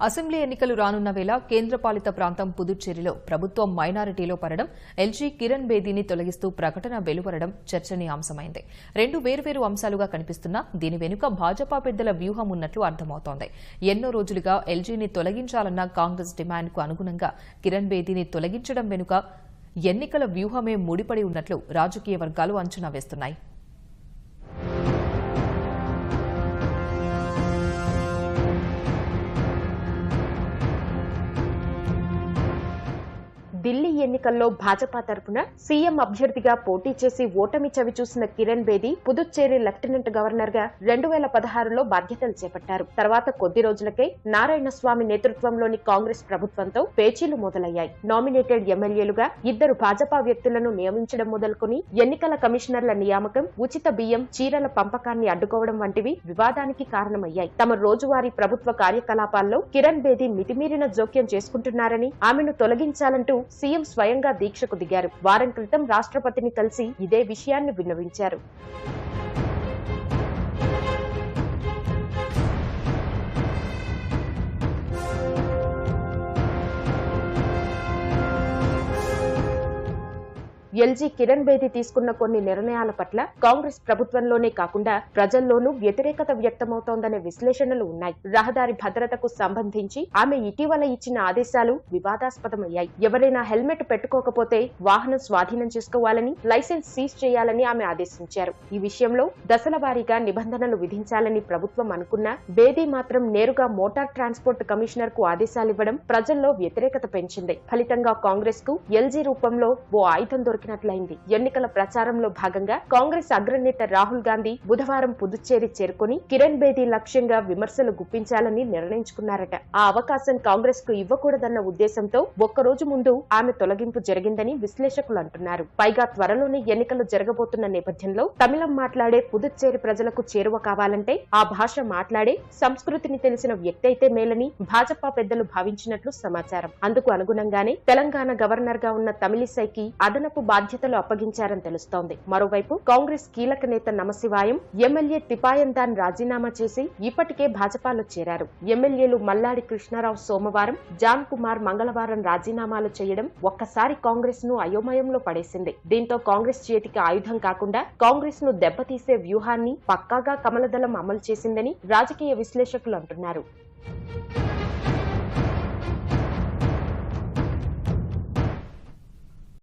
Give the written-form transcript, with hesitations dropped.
Assembly ఎన్నికలు రానున్న వేళ కేంద్రపాలిత ప్రాంతం పుదుచ్చేరిలో ప్రభుత్వం మైనారిటీలో పడడం, ఎల్జీ కిరణ్ బేదీని తొలగిస్తూ ప్రకటన వెలువడడం చర్చనీయాంశమైంది. రెండు వేర్వేరు అంశాలుగా కనిపిస్తున్నా దీని వెనుక భాజపా పెద్దల వ్యూహం ఉన్నట్లు అర్థమవుతోంది. ఎన్నో రోజులుగా ఎల్జీని తొలగించాలన్న కాంగ్రెస్ డిమాండ్కు అనుగుణంగా కిరణ్ బేదీని తొలగించడం వెనుక ఎన్నికల వ్యూహమే ముడిపడి ఉన్నట్లు రాజకీయ వర్గాలు అంచనా వేస్తున్నాయి. ఢిల్లీ ఎన్నికల్లో భాజపా తరపున సీఎం అభ్యర్థిగా పోటీ చేసి ఓటమి చవిచూసిన కిరణ్ బేదీ పుదుచ్చేరి లెఫ్టినెంట్ గవర్నర్ గా 2016లో బాధ్యతలు చేపట్టారు. తర్వాత కొద్ది రోజులకే నారాయణస్వామి నేతృత్వంలోని కాంగ్రెస్ ప్రభుత్వంతో పేచీలు మొదలయ్యాయి. నామినేటెడ్ ఎమ్మెల్యేలుగా 2 భాజపా వ్యక్తులను నియమించడం మొదలుకొని ఎన్నికల కమిషనర్ల నియామకం, ఉచిత బియ్యం, చీరల పంపకాన్ని అడ్డుకోవడం వంటివి వివాదానికి కారణమయ్యాయి. తమ రోజువారీ ప్రభుత్వ కార్యకలాపాల్లో కిరణ్ బేదీ మితిమీరిన జోక్యం చేసుకుంటున్నారని, ఆమెను తొలగించాలంటూ సీఎం స్వయంగా దీక్షకు దిగారు. వారం క్రితం రాష్ట్రపతిని కలిసి ఇదే విషయాన్ని విన్నవించారు. ఎల్జీ కిరణ్ బేదీ తీసుకున్న కొన్ని నిర్ణయాల పట్ల కాంగ్రెస్ ప్రభుత్వంలోనే కాకుండా ప్రజల్లోనూ వ్యతిరేకత వ్యక్తమవుతోందనే విశ్లేషణలు ఉన్నాయి. రహదారి భద్రతకు సంబంధించి ఆమె ఇటీవల ఇచ్చిన ఆదేశాలు వివాదాస్పదమయ్యాయి. ఎవరైనా హెల్మెట్ పెట్టుకోకపోతే వాహనం స్వాధీనం చేసుకోవాలని, లైసెన్స్ సీజ్ చేయాలని ఆమె ఆదేశించారు. ఈ విషయంలో దశల వారీగా నిబంధనలు విధించాలని ప్రభుత్వం అనుకున్నా బేదీ మాత్రం నేరుగా మోటార్ ట్రాన్స్పోర్ట్ కమిషనర్ కు ఆదేశాలివ్వడం ప్రజల్లో వ్యతిరేకత పెంచింది. ఫలితంగా కాంగ్రెస్ కు ఎల్జీ రూపంలో ఓ ఆయుధం దొరికినట్లయింది. ఎన్నికల ప్రచారంలో భాగంగా కాంగ్రెస్ అగ్రనేత రాహుల్ గాంధీ బుధవారం పుదుచ్చేరి చేరుకుని కిరణ్ బేదీ లక్ష్యంగా విమర్శలు గుప్పించాలని నిర్ణయించుకున్నారట. ఆ అవకాశం కాంగ్రెస్ కు ఇవ్వకూడదన్న ఉద్దేశంతో ఒక్కరోజు ముందు ఆమె తొలగింపు జరిగిందని విశ్లేషకులు అంటున్నారు. పైగా త్వరలోనే ఎన్నికలు జరగబోతున్న నేపథ్యంలో తమిళం మాట్లాడే పుదుచ్చేరి ప్రజలకు చేరువ కావాలంటే ఆ భాష మాట్లాడే, సంస్కృతిని తెలిసిన వ్యక్తి అయితే మేలని భాజపా పెద్దలు భావించినట్లు సమాచారం. అందుకు అనుగుణంగానే తెలంగాణ గవర్నర్ గా ఉన్న తమిళిసైకి అదనపు బాధ్యతలు అప్పగించారని తెలుస్తోంది. మరోవైపు కాంగ్రెస్ కీలక నేత నమశివాయం ఎమ్మెల్యే తిపాయందాన్ రాజీనామా చేసి ఇప్పటికే భాజపాలో చేరారు. ఎమ్మెల్యేలు మల్లాడి కృష్ణారావు సోమవారం, జాన్ కుమార్ మంగళవారం రాజీనామాలు చేయడం ఒక్కసారి కాంగ్రెస్ ను అయోమయంలో పడేసింది. దీంతో కాంగ్రెస్ చేతికి ఆయుధం కాకుండా కాంగ్రెస్ ను దెబ్బతీసే వ్యూహాన్ని పక్కాగా కమలదళం అమలు చేసిందని రాజకీయ విశ్లేషకులు అంటున్నారు.